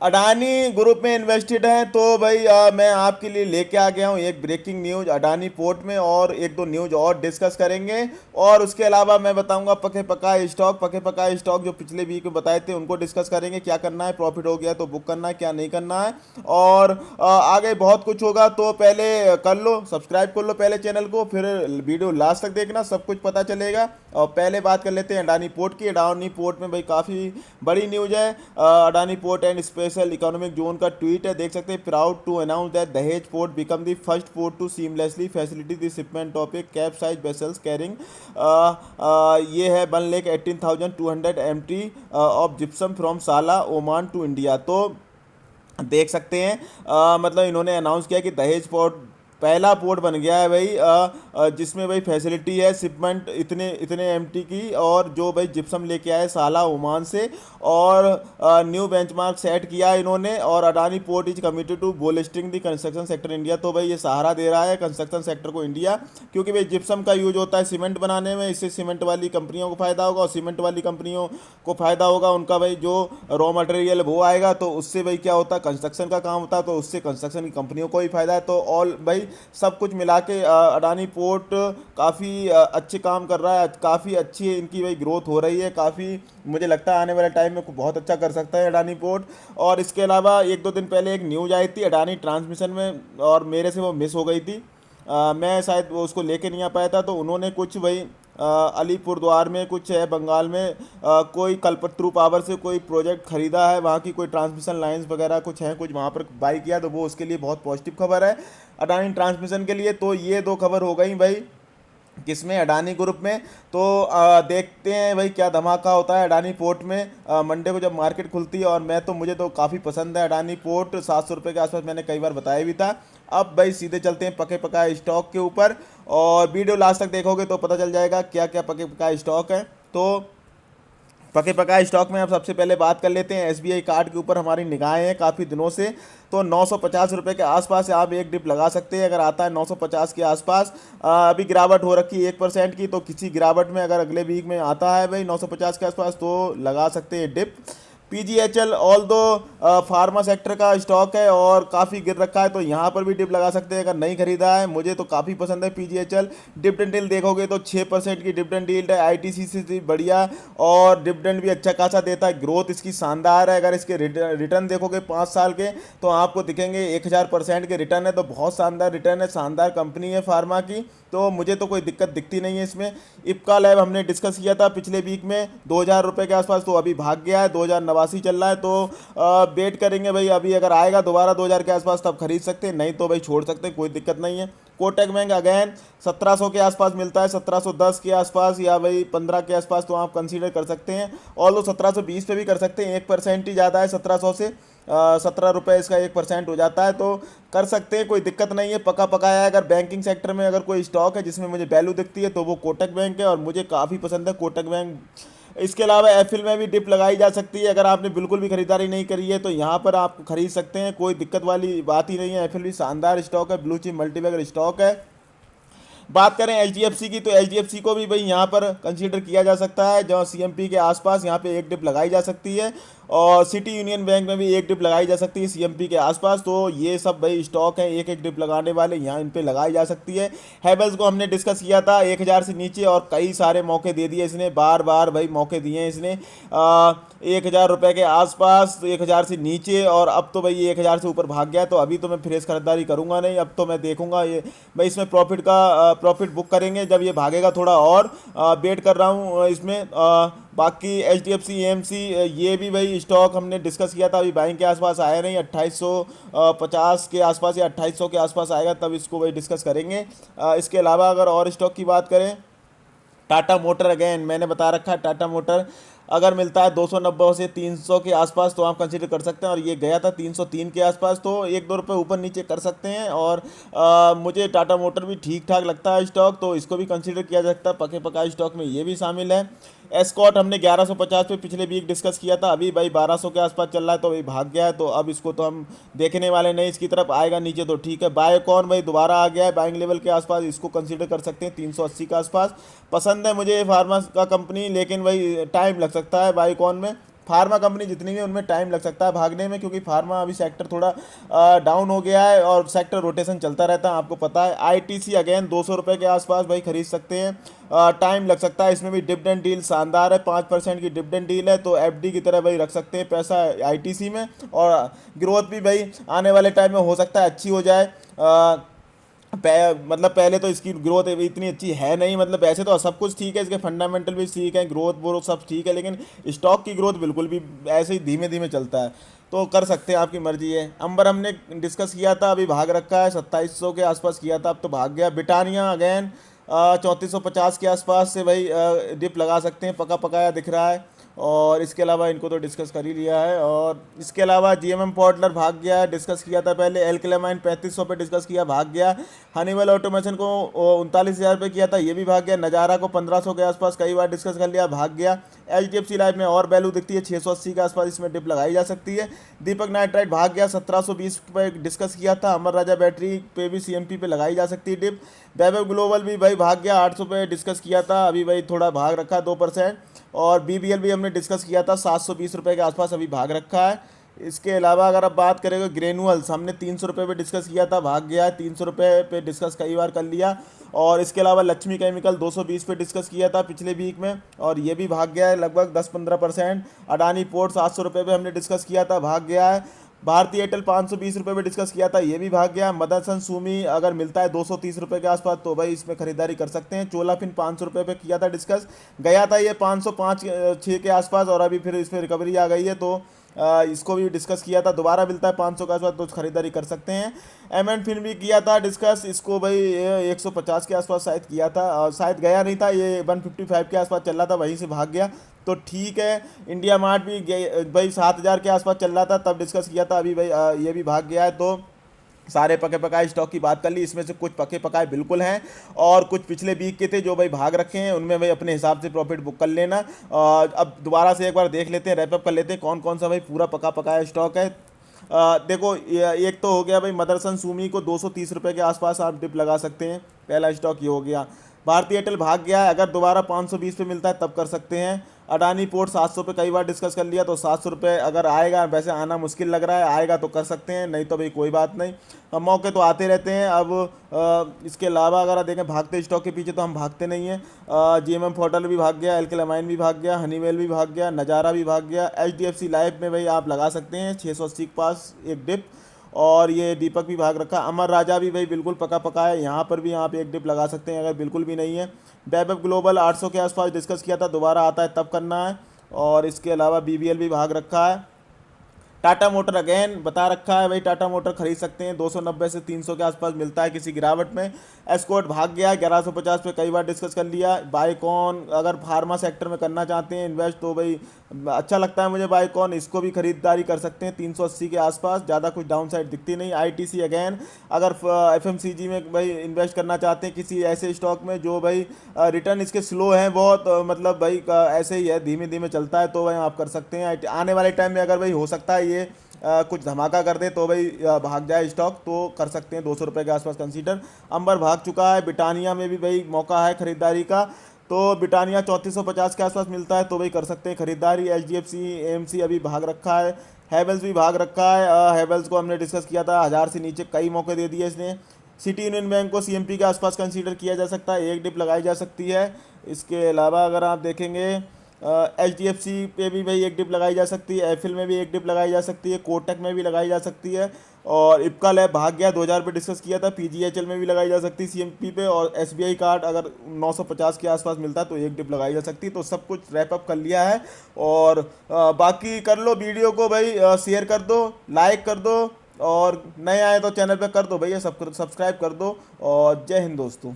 Adani group में invested हैं तो भाई मैं आपके लिए लेके आ गया हूँ एक ब्रेकिंग न्यूज अडानी पोर्ट में, और एक दो न्यूज और डिस्कस करेंगे। और उसके अलावा मैं बताऊंगा पके पकाए स्टॉक जो पिछले वीक में बताए थे उनको डिस्कस करेंगे, क्या करना है, प्रॉफिट हो गया तो बुक करना है, क्या नहीं करना है। और आगे बहुत कुछ होगा, तो पहले कर लो सब्सक्राइब कर लो पहले चैनल को, फिर वीडियो लास्ट तक देखना, सब कुछ पता चलेगा। और पहले बात कर लेते हैं अडानी पोर्ट की। अडानी पोर्ट में भाई काफ़ी बड़ी न्यूज है। Adani port and special economic zone का ट्वीट है, देख सकते हैं। Proud to announce that Dahej port become the first port to seamlessly facility the shipment of a cape size vessels carrying ये है 1,18,200 of gypsum from Salalah Oman to India. तो देख सकते हैं मतलब इन्होंने अनाउंस किया कि दहेज पोर्ट पहला पोर्ट बन गया है भाई, जिसमें भाई फैसिलिटी है शिपमेंट इतने इतने एमटी की, और जो भाई जिप्सम लेके आए साला ओमान से, और न्यू बेंचमार्क सेट किया है इन्होंने। और Adani port is committed to bolstering the construction sector India, तो भाई ये सहारा दे रहा है कंस्ट्रक्शन सेक्टर को इंडिया, क्योंकि भाई जिप्सम का यूज होता है सीमेंट बनाने में, इससे सीमेंट वाली कंपनियों को फायदा होगा, और सीमेंट वाली कंपनियों को फायदा होगा, उनका भाई जो रॉ मटेरियल वो आएगा तो उससे भाई क्या होता है, कंस्ट्रक्शन का काम होता है, तो उससे कंस्ट्रक्शन की कंपनियों को भी फायदा है। तो ऑल भाई सब कुछ मिला के अडानी पोर्ट काफ़ी अच्छे काम कर रहा है, काफ़ी अच्छी इनकी भाई ग्रोथ हो रही है, काफ़ी मुझे लगता है आने वाले टाइम में बहुत अच्छा कर सकता है अडानी पोर्ट। और इसके अलावा एक दो दिन पहले एक न्यूज आई थी अडानी ट्रांसमिशन में, और मेरे से वो मिस हो गई थी। मैं शायद वो उसको लेके नहीं आ पाया था, तो उन्होंने कुछ भाई अलीपुरद्वार में कुछ है बंगाल में, कोई कल्पतरू पावर से कोई प्रोजेक्ट खरीदा है, वहाँ की कोई ट्रांसमिशन लाइंस वगैरह कुछ हैं, कुछ वहाँ पर बाई किया, तो वो उसके लिए बहुत पॉजिटिव खबर है अडानी ट्रांसमिशन के लिए। तो ये दो खबर हो गई भाई किसमें, अडानी ग्रुप में। तो देखते हैं भाई क्या धमाका होता है अडानी पोर्ट में मंडे को जब मार्केट खुलती है। और मैं तो मुझे तो काफ़ी पसंद है अडानी पोर्ट, 700 रुपये के आसपास मैंने कई बार बताया भी था। अब भाई सीधे चलते हैं पके पकाए स्टॉक के ऊपर, और वीडियो लास्ट तक देखोगे तो पता चल जाएगा क्या क्या पके पकाए स्टॉक है। तो पके पकाए स्टॉक में आप सबसे पहले बात कर लेते हैं एसबीआई कार्ड के ऊपर हमारी निगाहें हैं काफ़ी दिनों से। तो 950 रुपये के आसपास आप एक डिप लगा सकते हैं, अगर आता है 950 के आसपास। अभी गिरावट हो रखी है 1% की, तो किसी गिरावट में अगर अगले वीक में आता है भाई 950 के आसपास तो लगा सकते हैं डिप। पीजीएचएल ऑल दो फार्मा सेक्टर का स्टॉक है और काफ़ी गिर रखा है, तो यहाँ पर भी डिप लगा सकते हैं अगर नहीं खरीदा है। मुझे तो काफ़ी पसंद है पीजीएचएल। डिविडेंड डील देखोगे तो 6% की डिविडेंड डील है, आईटीसी से भी बढ़िया, और डिविडेंड भी अच्छा खासा देता है, ग्रोथ इसकी शानदार है। अगर इसके रिटर्न देखोगे 5 साल के तो आपको दिखेंगे 1000% के रिटर्न है, तो बहुत शानदार रिटर्न है, शानदार कंपनी है फार्मा की। तो मुझे तो कोई दिक्कत दिखती नहीं है इसमें। इप्का लैब हमने डिस्कस किया था पिछले वीक में 2000 रुपये के आसपास, तो अभी भाग गया है, 2089 चल रहा है। तो वेट करेंगे भाई, अभी अगर आएगा दोबारा 2000 के आसपास तब खरीद सकते हैं, नहीं तो भाई छोड़ सकते हैं, कोई दिक्कत नहीं है। कोटक बैंक अगैन 1700 के आसपास मिलता है, 1710 के आसपास या भाई 15 के आसपास, तो आप कंसीडर कर सकते हैं। और वो 1720 पे भी कर सकते हैं, 1% ही ज़्यादा है 1700 से, 17 रुपये इसका 1% हो जाता है, तो कर सकते हैं, कोई दिक्कत नहीं है। पका पकाया है। अगर बैंकिंग सेक्टर में अगर कोई स्टॉक है जिसमें मुझे वैल्यू दिखती है तो वो कोटक बैंक है, और मुझे काफ़ी पसंद है कोटक बैंक। इसके अलावा एफिल में भी डिप लगाई जा सकती है, अगर आपने बिल्कुल भी खरीदारी नहीं करी है तो यहाँ पर आप खरीद सकते हैं, कोई दिक्कत वाली बात ही नहीं है। एफिल भी शानदार स्टॉक है, ब्लू चिप मल्टीबैगर स्टॉक है। बात करें एचडीएफसी की, तो एचडीएफसी को भी भाई यहाँ पर कंसीडर किया जा सकता है, जहाँ सीएमपी के आसपास यहाँ पे एक डिप लगाई जा सकती है, और सिटी यूनियन बैंक में भी एक डिप लगाई जा सकती है सीएमपी के आसपास। तो ये सब भाई स्टॉक है एक एक डिप लगाने वाले, यहाँ इन पे लगाई जा सकती है। हैवेल्स को हमने डिस्कस किया था 1000 से नीचे, और कई सारे मौके दे दिए इसने, बार बार भाई मौके दिए हैं इसने 1000 रुपये के आसपास, 1000 से नीचे, और अब तो भाई 1000 से ऊपर भाग गया है, तो अभी तो मैं फ्रेश खरीदारी करूंगा नहीं, अब तो मैं देखूंगा ये भाई इसमें प्रॉफिट बुक करेंगे जब ये भागेगा थोड़ा, और वेट कर रहा हूँ इसमें। बाकी H D F C M C ये भी भाई स्टॉक हमने डिस्कस किया था, अभी बाइंग के आसपास आया नहीं, 2850 के आसपास या 2800 के आसपास आएगा तब इसको भाई डिस्कस करेंगे। इसके अलावा अगर और स्टॉक की बात करें, टाटा मोटर अगेन मैंने बता रखा है, टाटा मोटर अगर मिलता है 290 से 300 के आसपास तो आप कंसीडर कर सकते हैं, और ये गया था 303 के आसपास, तो 1-2 रुपये ऊपर नीचे कर सकते हैं। और मुझे टाटा मोटर भी ठीक ठाक लगता है स्टॉक, तो इसको भी कंसीडर किया जा सकता है, पके पकाए स्टॉक में ये भी शामिल है। एस्कॉट हमने 1150 पे पिछले वीक डिस्कस किया था, अभी भाई 1200 के आसपास चल रहा है, तो अभी भाग गया है, तो अब इसको तो हम देखने वाले नहीं, इसकी तरफ आएगा नीचे तो ठीक है। बायोकॉन भाई दोबारा आ गया है बाइंग लेवल के आसपास, इसको कंसीडर कर सकते हैं 380 के आसपास। पसंद है मुझे फार्मा का कंपनी, लेकिन भाई टाइम लग सकता है बायोकॉन में, फार्मा कंपनी जितनी भी उनमें टाइम लग सकता है भागने में, क्योंकि फार्मा अभी सेक्टर थोड़ा डाउन हो गया है और सेक्टर रोटेशन चलता रहता है, आपको पता है। आईटीसी अगेन 200 रुपये के आसपास भाई खरीद सकते हैं, टाइम लग सकता है। इसमें भी डिविडेंड डील शानदार है, 5% की डिविडेंड डील है, तो एफडी की तरह भाई रख सकते हैं पैसा आईटीसी में। और ग्रोथ भी भाई आने वाले टाइम में हो सकता है अच्छी हो जाए। मतलब पहले तो इसकी ग्रोथ इतनी अच्छी है नहीं, मतलब ऐसे तो सब कुछ ठीक है, इसके फंडामेंटल भी ठीक है, ग्रोथ वो सब ठीक है, लेकिन स्टॉक की ग्रोथ बिल्कुल भी ऐसे ही धीमे धीमे चलता है। तो कर सकते हैं, आपकी मर्जी है। अंबर हमने डिस्कस किया था, अभी भाग रखा है, 2700 के आसपास किया था, अब तो भाग गया। ब्रिटानिया अगेन 3450 के आसपास से भाई डिप लगा सकते हैं, पका पकाया दिख रहा है। और इसके अलावा इनको तो डिस्कस कर ही लिया है। और इसके अलावा जीएमएम पॉडलर भाग गया है, डिस्कस किया था पहले। एल्केलामाइन 3500 पे डिस्कस किया, भाग गया। हनीवेल ऑटोमेशन को 39,000 पे किया था, ये भी भाग गया। नज़ारा को 1500 के आसपास कई बार डिस्कस कर लिया, भाग गया। एचडीएफसी लाइफ में और वैल्यू दिखती है, 680 के आसपास इसमें डिप लगाई जा सकती है। दीपक नाइट्राइट भाग गया, 1720 पे डिस्कस किया था। अमर राजा बैटरी पे भी सीएमपी पे लगाई जा सकती है डिप। वैभव ग्लोबल भी भाई भाग गया, 800 पे डिस्कस किया था, अभी भाई थोड़ा भाग रखा है 2%। और बीबीएल भी हमने डिस्कस किया था, 720 रुपये के आसपास अभी भाग रखा है। इसके अलावा अगर आप बात करेंगे ग्रेनुअल्स, हमने 300 रुपये पे डिस्कस किया था, भाग गया है। 300 रुपये पे डिस्कस कई बार कर लिया। और इसके अलावा लक्ष्मी केमिकल 220 पे डिस्कस किया था पिछले वीक में, और ये भी भाग गया है लगभग 10-15%। अडानी पोर्ट 700 रुपये पे हमने डिस्कस किया था, भाग गया है। भारतीय एयरटेल 520 रुपये पे डिस्कस किया था, ये भी भाग गया। मदरसन सुमी अगर मिलता है 230 रुपये के आसपास तो भाई इसमें खरीदारी कर सकते हैं। चोला फिन 500 रुपये पे किया था डिस्कस, गया था ये 505-6 के आसपास, और अभी फिर इसमें रिकवरी आ गई है, तो इसको भी डिस्कस किया था। दोबारा मिलता है 500 के आसपास तो खरीदारी कर सकते हैं। एम एंड फिन भी किया था डिस्कस, इसको भाई 150 के आसपास शायद किया था, और शायद गया नहीं था, ये 155 के आसपास चल रहा था, वहीं से भाग गया, तो ठीक है। इंडिया मार्ट भी भाई 7000 के आसपास चल रहा था, तब डिस्कस किया था, अभी भाई ये भी भाग गया है। तो सारे पके पकाए स्टॉक की बात कर ली, इसमें से कुछ पके पकाए बिल्कुल हैं, और कुछ पिछले वीक के थे जो भाई भाग रखे हैं, उनमें भाई अपने हिसाब से प्रॉफिट बुक कर लेना। अब दोबारा से एक बार देख लेते हैं, रैपअप कर लेते हैं कौन कौन सा भाई पूरा पका पकाया स्टॉक है। देखो एक तो हो गया भाई मदरसन सुमी को 230 रुपये के आसपास आप डिप लगा सकते हैं, पहला स्टॉक ये हो गया। भारतीय एयरटेल भाग गया है, अगर दोबारा 520 पे मिलता है तब कर सकते हैं। अडानी पोर्ट 700 पे कई बार डिस्कस कर लिया, तो 700 रुपये अगर आएगा, वैसे आना मुश्किल लग रहा है, आएगा तो कर सकते हैं, नहीं तो भाई कोई बात नहीं। मौके तो आते रहते हैं। अब इसके अलावा अगर आप देखें भागते स्टॉक के पीछे तो हम भागते नहीं हैं। जीएमएम पोर्टल भी भाग गया, एल्केलामाइन भी भाग गया, हनीवेल भी भाग गया, नज़ारा भी भाग गया। एचडीएफसी लाइफ में भाई आप लगा सकते हैं 680 के पास एक डिप, और ये दीपक भी भाग रखा। अमर राजा भी भाई बिल्कुल पका पका है, यहाँ पर भी आप एक डिप लगा सकते हैं अगर बिल्कुल भी नहीं है। वैभव ग्लोबल 800 के आसपास डिस्कस किया था, दोबारा आता है तब करना है। और इसके अलावा बीबीएल भी भाग रखा है। टाटा मोटर अगेन बता रखा है भाई, टाटा मोटर खरीद सकते हैं, 290 से 300 के आसपास मिलता है किसी गिरावट में। एस्कॉर्ट भाग गया है, 1150 पे कई बार डिस्कस कर लिया। बाइकॉन अगर फार्मा सेक्टर में करना चाहते हैं इन्वेस्ट, तो भाई अच्छा लगता है मुझे बाइकॉन, इसको भी खरीदारी कर सकते हैं 380 के आसपास, ज़्यादा कुछ डाउन साइड दिखती नहीं। आईटीसी अगेन अगर एफएमसीजी में भाई इन्वेस्ट करना चाहते हैं किसी ऐसे स्टॉक में जो भाई रिटर्न इसके स्लो हैं बहुत, मतलब भाई ऐसे ही है, धीमे धीमे चलता है, तो भाई आप कर सकते हैं। आने वाले टाइम में अगर भाई हो सकता है ये कुछ धमाका कर दे तो भाई भाग जाए स्टॉक, तो कर सकते हैं 200 रुपये के आसपास कंसीडर। अंबर भाग चुका है, ब्रिटानिया में भी भाई मौका है खरीदारी का, तो ब्रिटानिया 3450 के आसपास मिलता है तो भाई कर सकते हैं खरीदारी। एचडीएफसी एएमसी अभी भाग रखा है। हैवेल्स भी भाग रखा है, हैवेल्स को हमने डिस्कस किया था, 1000 से नीचे कई मौके दे दिए इसने। सिटी यूनियन बैंक को सीएमपी के आसपास कंसीडर किया जा सकता है, एक डिप लगाई जा सकती है। इसके अलावा अगर आप देखेंगे एचडीएफसी पे भी भाई एक डिप लगाई जा सकती है, एफिल में भी एक डिप लगाई जा सकती है, कोटक में भी लगाई जा सकती है। और इप्का लैब भाग गया, 2000 पे डिस्कस किया था, पीजीएचएल में भी लगाई जा सकती है सीएमपी पे। और एसबीआई कार्ड अगर 950 के आसपास मिलता है तो एक डिप लगाई जा सकती है। तो सब कुछ रैप अप कर लिया है, और बाकी कर लो वीडियो को भाई शेयर कर दो, लाइक कर दो, और नए आए तो चैनल पे कर दो भैया सब्सक्राइब कर दो। और जय हिंद दोस्तों।